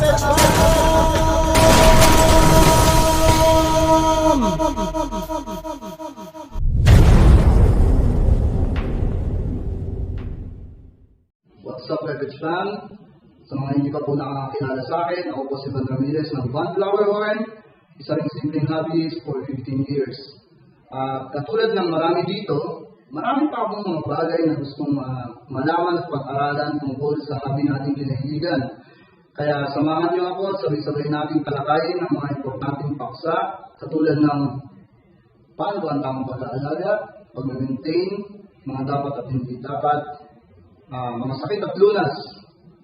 What's up, Leverage Fam? Sa mga hindi pa po nakakakilala sa akin, ako po si Van Ramirez ng Van Flower Horn, isa ring simpleng hobbyist for 15 years. Katulad ng marami dito, marami pa akong mga bagay na gustong malaman at pag-aralan tungkol sa hobby nating kinahiligan. Kaya samahan niyo ako, sabay-sabay natin talakayin ang mga importanteng paksa, katulad ng paano ba ang tamang pag-aalaga, pag-maintain, mga dapat at hindi dapat, mga sakit at lunas,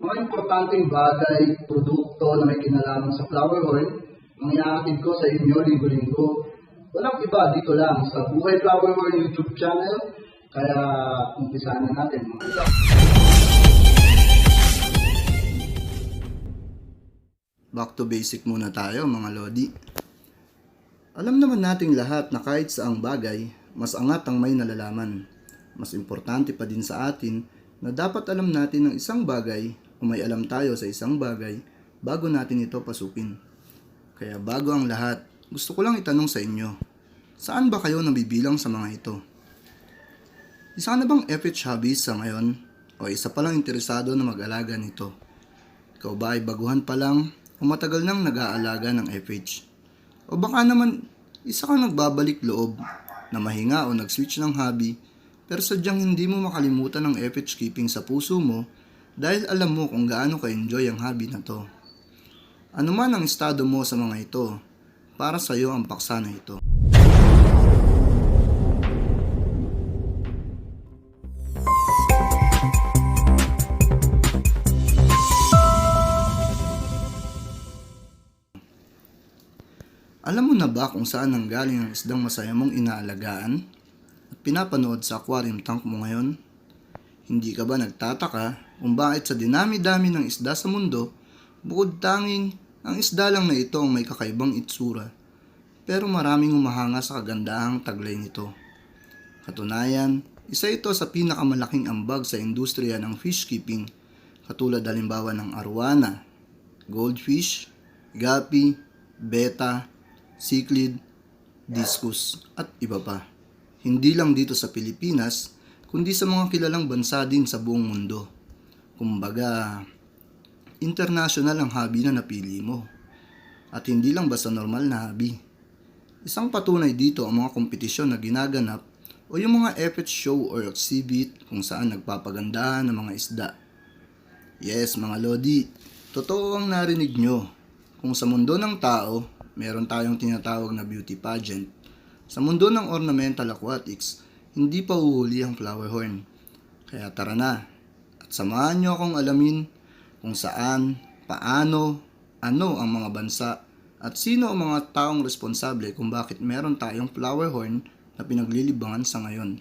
mga importanteng bagay, produkto na may kinalaman sa flower horn, ang iaakid ko sa inyo linggo-linggo. Walang iba, dito lang sa Buhay Flower Horn YouTube channel, kaya umpisahan na natin. Back to basic muna tayo mga lodi. Alam naman nating lahat na kahit saang bagay, mas angat ang may nalalaman. Mas importante pa din sa atin na dapat alam natin ng isang bagay o may alam tayo sa isang bagay bago natin ito pasukin. Kaya bago ang lahat, gusto ko lang itanong sa inyo, saan ba kayo nabibilang sa mga ito? Isa na bang FH hobbyist sa ngayon o isa pa lang interesado na mag-alaga nito? Ikaw ba ay baguhan pa lang o matagal nang nag-aalaga ng FH? O baka naman isa kang nagbabalik loob na mahinga o nag-switch ng hobby pero sadyang hindi mo makalimutan ang FH keeping sa puso mo dahil alam mo kung gaano ka-enjoy ang hobby na to. Ano man ang estado mo sa mga ito, para sa iyo ang paksa na ito. Alam mo na ba kung saan nanggaling ang isdang masaya mong inaalagaan at pinapanood sa aquarium tank mo ngayon? Hindi ka ba nagtataka kung bakit sa dinami-dami ng isda sa mundo, bukod tanging ang isda lang na ito ang may kakaibang itsura, pero maraming humahanga sa kagandahang taglay nito. Katunayan, isa ito sa pinakamalaking ambag sa industriya ng fish keeping, katulad halimbawa ng arwana, goldfish, gapi, beta, cichlid, discus, at iba pa. Hindi lang dito sa Pilipinas, kundi sa mga kilalang bansa din sa buong mundo. Kumbaga, international ang hobby na napili mo. At hindi lang basta normal na hobby. Isang patunay dito ang mga kompetisyon na ginaganap o yung mga FH show or exhibit kung saan nagpapagandahan ng mga isda. Yes, mga lodi, totoo ang narinig nyo. Kung sa mundo ng tao, meron tayong tinatawag na beauty pageant. Sa mundo ng ornamental aquatics, hindi pa uhuli ang flower horn. Kaya tara na, at samahan nyo akong alamin kung saan, paano, ano ang mga bansa, at sino ang mga taong responsable kung bakit meron tayong flower horn na pinaglilibangan sa ngayon.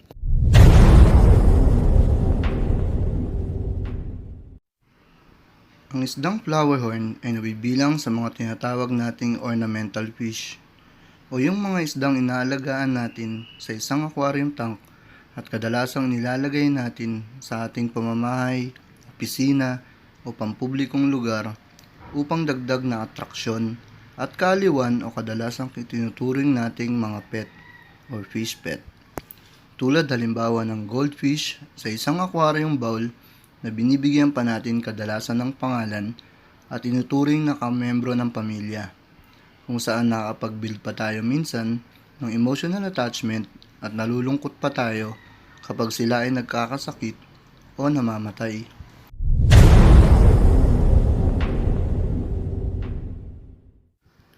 Ang isdang flower horn ay nabibilang sa mga tinatawag nating ornamental fish o yung mga isdang inaalagaan natin sa isang aquarium tank at kadalasang nilalagay natin sa ating pamamahay, opisina o pampublikong lugar upang dagdag na atraksyon at kaaliwan o kadalasang tinuturing nating mga pet or fish pet. Tulad halimbawa ng goldfish sa isang aquarium bowl na binibigyan pa natin kadalasan ng pangalan at tinuturing na kamembro ng pamilya, kung saan nakakapag-build pa tayo minsan ng emotional attachment at nalulungkot pa tayo kapag sila ay nagkakasakit o namamatay.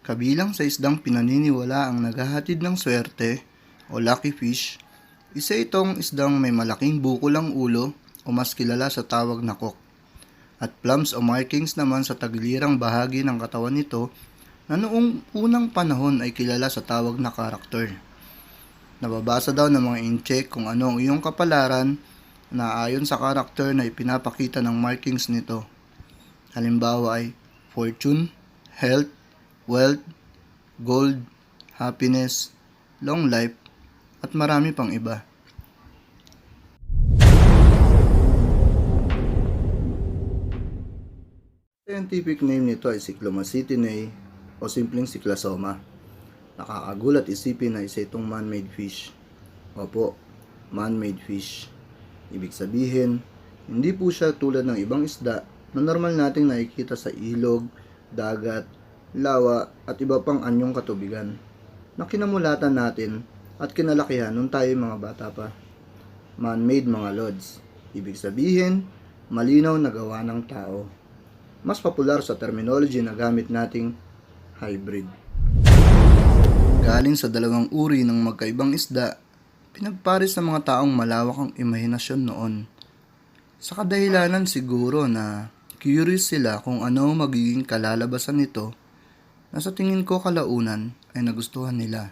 Kabilang sa isdang pinaniniwala ang naghahatid ng swerte o lucky fish, isa itong isdang may malaking bukulang ulo o mas kilala sa tawag na cock, at plums o markings naman sa tagilirang bahagi ng katawan nito na noong unang panahon ay kilala sa tawag na karakter. Nababasa daw ng mga incheck kung ano ang iyong kapalaran na ayon sa karakter na ipinapakita ng markings nito. Halimbawa ay fortune, health, wealth, gold, happiness, long life, at marami pang iba. Scientific name nito ay Cyclomacytinae o simpleng Cyclasoma. Nakakagulat isipin na isa itong man-made fish. Opo, man-made fish. Ibig sabihin, hindi po siya tulad ng ibang isda na normal nating nakikita sa ilog, dagat, lawa at iba pang anyong katubigan na kinamulatan natin at kinalakihan nung tayo mga bata pa. Man-made mga lods. Ibig sabihin, malinaw na gawa ng tao. Mas popular sa terminology na gamit nating hybrid. Galing sa dalawang uri ng magkaibang isda, pinagpares ng mga taong malawak ang imahinasyon noon. Sa kadahilanan siguro na curious sila kung ano magiging kalalabasan nito na sa tingin ko kalaunan ay nagustuhan nila.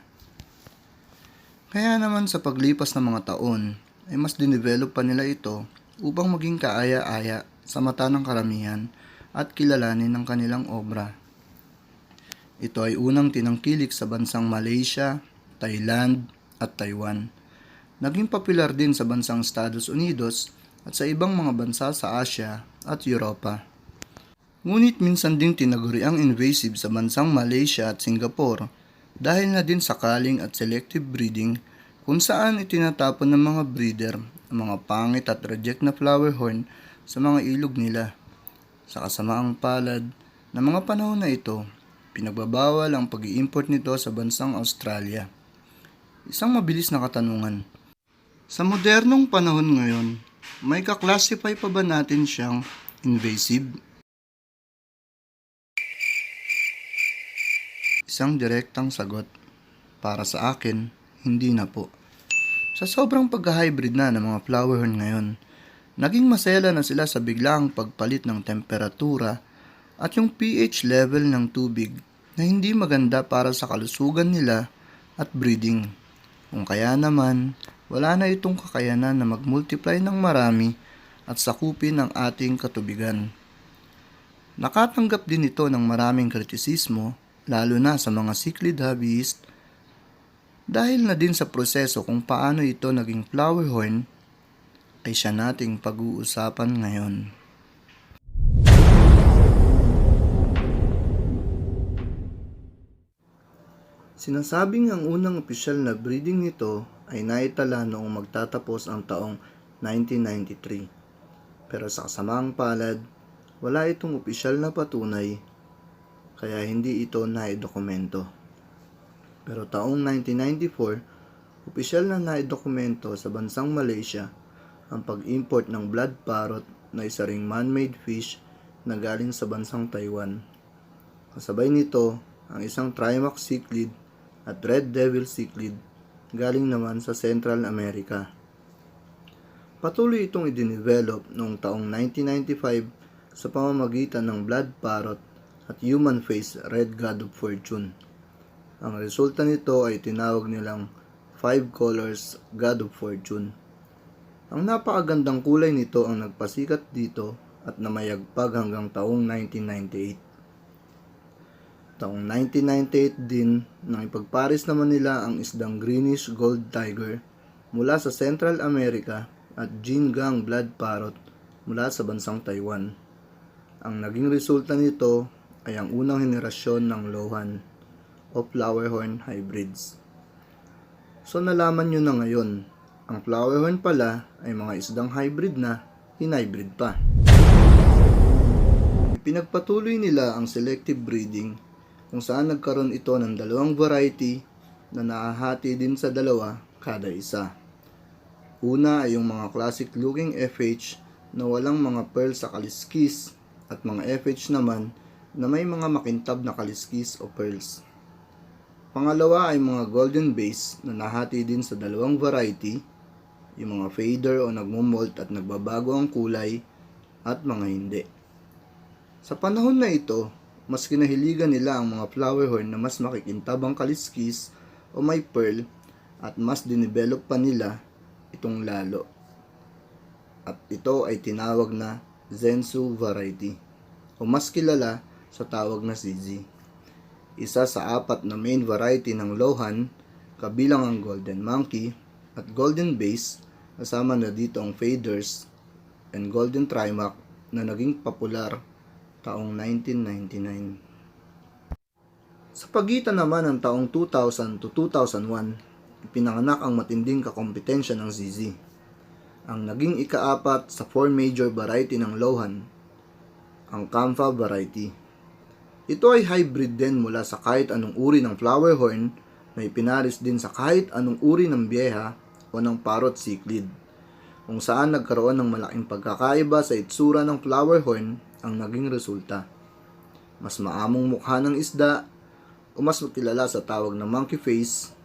Kaya naman sa paglipas ng mga taon ay mas dinevelop pa nila ito upang maging kaaya-aya sa mata ng karamihan at kilalanin ng kanilang obra. Ito ay unang tinangkilik sa bansang Malaysia, Thailand at Taiwan. Naging popular din sa bansang Estados Unidos at sa ibang mga bansa sa Asia at Europa. Ngunit minsan ding tinaguriang invasive sa bansang Malaysia at Singapore dahil na din sa culling at selective breeding kung saan itinatapon ng mga breeder ang mga pangit at reject na flower horn sa mga ilog nila. Sa kasamaang palad ng mga panahon na ito, pinagbabawal ang pag-i-import nito sa bansang Australia. Isang mabilis na katanungan. Sa modernong panahon ngayon, may kaklasify pa ba natin siyang invasive? Isang direktang sagot. Para sa akin, hindi na po. Sa sobrang pagka-hybrid na ng mga flower horn ngayon, naging masela na sila sa biglaang pagpalit ng temperatura at yung pH level ng tubig na hindi maganda para sa kalusugan nila at breeding. Kung kaya naman, wala na itong kakayanan na mag-multiply ng marami at sakupin ang ating katubigan. Nakatanggap din ito ng maraming kritisismo, lalo na sa mga cichlid hobbyist, dahil na din sa proseso kung paano ito naging flower horn ay siya nating pag-uusapan ngayon. Sinasabing ang unang opisyal na breeding nito ay naitala noong magtatapos ang taong 1993. Pero sa kasamaang palad, wala itong opisyal na patunay kaya hindi ito naidokumento. Pero taong 1994, opisyal na naidokumento sa bansang Malaysia ang pag-import ng blood parrot na isa ring man-made fish na galing sa bansang Taiwan. Kasabay nito ang isang Trimax cichlid at Red Devil cichlid galing naman sa Central America. Patuloy itong i-develop noong taong 1995 sa pamamagitan ng blood parrot at human face Red God of Fortune. Ang resulta nito ay tinawag nilang 5 Colors God of Fortune. Ang napakagandang kulay nito ang nagpasikat dito at namayagpag hanggang taong 1998. Taong 1998 din nang ipagpares naman nila ang isdang greenish gold tiger mula sa Central America at Jingang blood parrot mula sa bansang Taiwan. Ang naging resulta nito ay ang unang henerasyon ng Lohan o flower horn hybrids. So nalaman nyo na ngayon, ang flower horn pala ay mga isdang hybrid na hinhybrid pa. Pinagpatuloy nila ang selective breeding kung saan nagkaroon ito ng dalawang variety na nakahati din sa dalawa kada isa. Una ay yung mga classic looking FH na walang mga pearl sa kaliskis at mga FH naman na may mga makintab na kaliskis o pearls. Pangalawa ay mga golden base na nahati din sa dalawang variety, yung mga fader o nagmumolt at nagbabago ang kulay at mga hindi. Sa panahon na ito, mas kinahiligan nila ang mga flower horn na mas makikintab ang kaliskis o may pearl at mas dinevelop pa nila itong lalo. At ito ay tinawag na Zensu variety o mas kilala sa tawag na CZ. Isa sa 4 na main variety ng Lohan, kabilang ang Golden Monkey at Golden Base, kasama na dito ang Faders and Golden Trimac na naging popular taong 1999. Sa pagitan naman ng taong 2000 to 2001, ipinanganak ang matinding kakompetensya ng ZZ. Ang naging ikaapat sa 4 major variety ng Lohan, ang Kampha variety. Ito ay hybrid din mula sa kahit anong uri ng flower horn na ipinaris din sa kahit anong uri ng byeha o ng parrot cichlid, kung saan nagkaroon ng malaking pagkakaiba sa itsura ng flower horn ang naging resulta. Mas maamong mukha ng isda o mas kilala sa tawag na monkey face,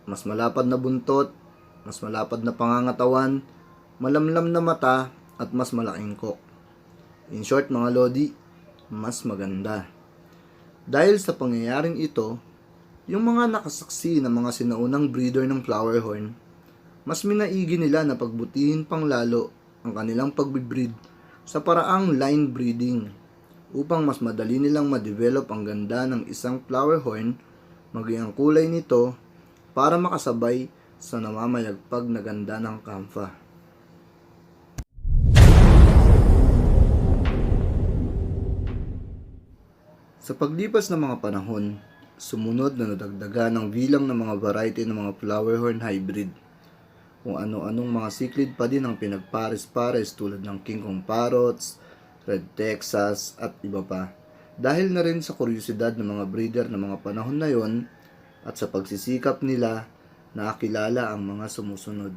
mas malapad na buntot, mas malapad na pangangatawan, malamlam na mata at mas malaking kok. In short mga lodi, mas maganda. Dahil sa pangyayaring ito, yung mga nakasaksi na mga sinaunang breeder ng flower horn, mas minaigi nila na pagbutihin pang lalo ang kanilang pagbibreed sa paraang line breeding upang mas madali nilang ma-develop ang ganda ng isang flower horn, maging ang kulay nito para makasabay sa namamayagpag na ganda ng Kampha. Sa paglipas ng mga panahon, sumunod na nadagdagan ang bilang ng mga variety ng mga flower horn hybrid. Kung ano-anong mga cichlid pa din ang pinagpares-pares tulad ng King Kong Parrots, Red Texas at iba pa. Dahil na rin sa kuryosidad ng mga breeder ng mga panahon na yon at sa pagsisikap nila na kilala ang mga sumusunod.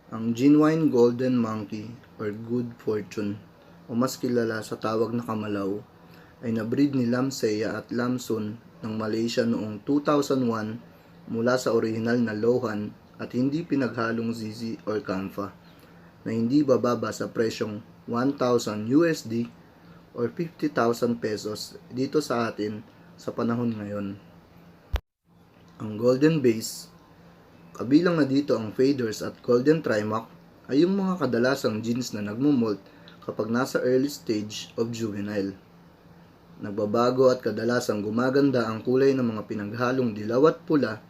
Ang genuine golden monkey or good fortune o mas kilala sa tawag na kamalaw ay nabreed ni Lam Seya at Lam Sun ng Malaysia noong 2001 mula sa orihinal na Lohan at hindi pinaghalong ZZ or Kampha na hindi bababa sa presyong 1,000 USD or 50,000 pesos dito sa atin sa panahon ngayon. Ang golden base, kabilang na dito ang faders at golden trimac, ay yung mga kadalasang genes na nagmumolt kapag nasa early stage of juvenile. Nagbabago at kadalasang gumaganda ang kulay ng mga pinaghalong dilaw at pula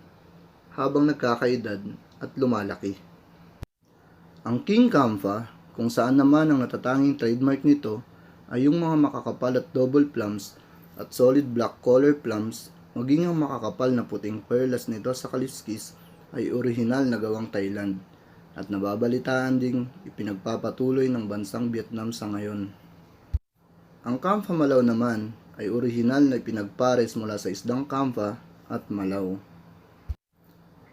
habang nagkakaedad at lumalaki. Ang King Kampha, kung saan naman ang natatanging trademark nito ay yung mga makakapal at double plums at solid black color plums, maging ang makakapal na puting perlas nito sa kaliskis ay orihinal na gawang Thailand at nababalitaan ding ipinagpapatuloy ng bansang Vietnam sa ngayon. Ang Kampha Malaw naman ay orihinal na ipinagpares mula sa isdang Kampha at Malaw.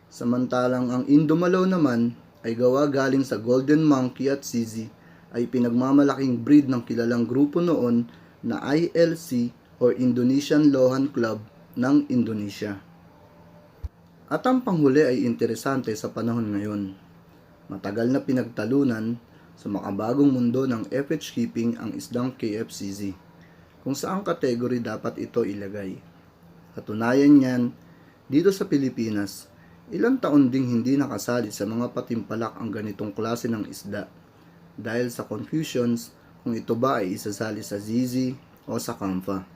Samantalang ang Indo Malaw naman ay gawa galing sa Golden Monkey at ZZ ay pinagmamalaking breed ng kilalang grupo noon na ILC or Indonesian Lohan Club ng Indonesia. At ang panghuli ay interesante sa panahon ngayon. Matagal na pinagtalunan sa makabagong mundo ng FH keeping ang isdang KFCZ, kung saang kategory dapat ito ilagay. Katunayan niyan, dito sa Pilipinas, ilang taon ding hindi nakasali sa mga patimpalak ang ganitong klase ng isda dahil sa confusions kung ito ba ay isasali sa ZZ o sa Kampha,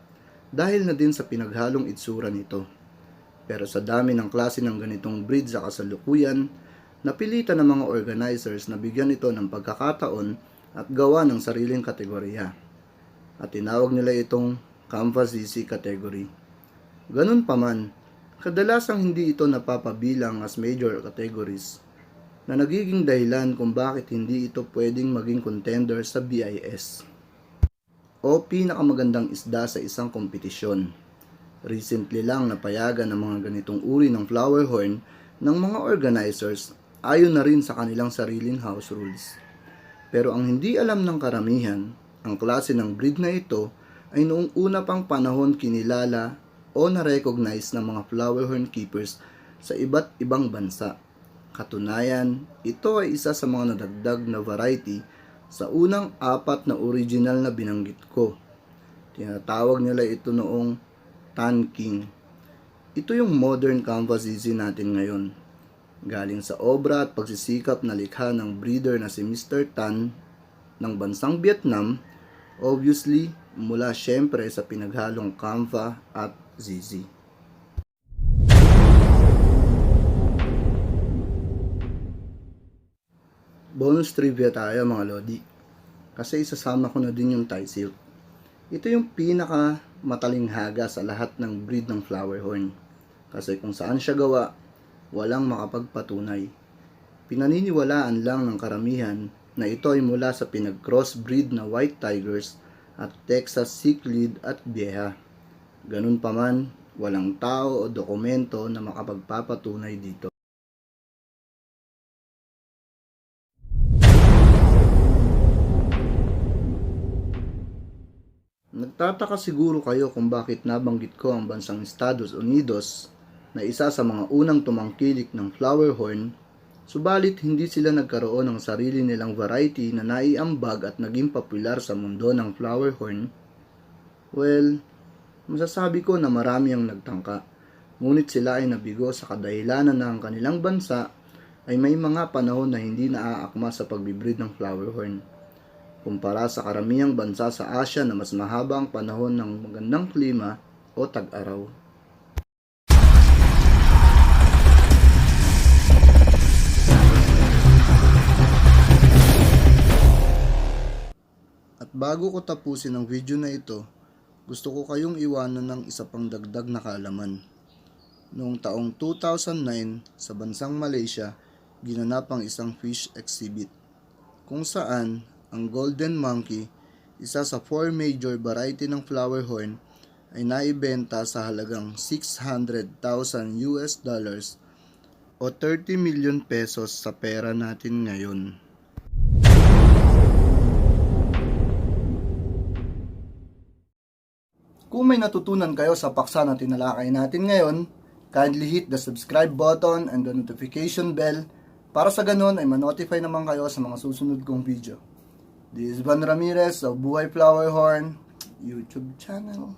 dahil na din sa pinaghalong itsura nito. Pero sa dami ng klase ng ganitong breed sa kasalukuyan, napilitan ng mga organizers na bigyan ito ng pagkakataon at gawa ng sariling kategorya. At tinawag nila itong Kampha ZZ category. Ganun pa man, kadalasang hindi ito napapabilang as major categories na nagiging dahilan kung bakit hindi ito pwedeng maging contender sa BIS o pinakamagandang isda sa isang kompetisyon. Recently lang napayagan ng mga ganitong uri ng flower horn ng mga organizers ayon na rin sa kanilang sariling house rules. Pero ang hindi alam ng karamihan, ang klase ng breed na ito ay noong una pang panahon kinilala o na-recognize ng mga flower horn keepers sa iba't ibang bansa. Katunayan, ito ay isa sa mga nadagdag na variety sa unang 4 na original na binanggit ko. Tinatawag nila ito noong Tan King. Ito yung modern Kampha ZZ natin ngayon. Galing sa obra at pagsisikap na likha ng breeder na si Mr. Tan ng bansang Vietnam, obviously mula syempre sa pinaghalong Kampha at ZZ. Bonus trivia tayo mga lodi. Kasi isasama ko na din yung Thai silk. Ito yung pinaka matalinghaga sa lahat ng breed ng flower horn. Kasi kung saan siya gawa, walang makapagpatunay. Pinaniniwalaan lang ng karamihan na ito ay mula sa pinag-crossbreed na White Tigers at Texas Cichlid at Vieja. Ganun pa man, walang tao o dokumento na makapagpapatunay dito. Nagtataka siguro kayo kung bakit nabanggit ko ang bansang Estados Unidos na isa sa mga unang tumangkilik ng flower horn, subalit hindi sila nagkaroon ng sarili nilang variety na naiambag at naging popular sa mundo ng flower horn. Well, masasabi ko na marami ang nagtangka, ngunit sila ay nabigo sa kadahilanan na ang kanilang bansa ay may mga panahon na hindi naaakma sa pagbibreed ng flower horn. Kumpara sa karamihang bansa sa Asia na mas mahaba ang panahon ng magandang klima o tag-araw. At bago ko tapusin ang video na ito, gusto ko kayong iwanan ng isa pang dagdag na kaalaman. Noong taong 2009 sa bansang Malaysia, ginanap ang isang fish exhibit kung saan ang golden monkey, isa sa 4 major variety ng flower horn, ay naibenta sa halagang $600,000 o 30 million pesos sa pera natin ngayon. Kung may natutunan kayo sa paksa na tinalakay natin ngayon, kindly hit the subscribe button and the notification bell para sa ganun ay ma-notify naman kayo sa mga susunod kong video. This is Van Ramirez of Buhay Flower Horn YouTube channel.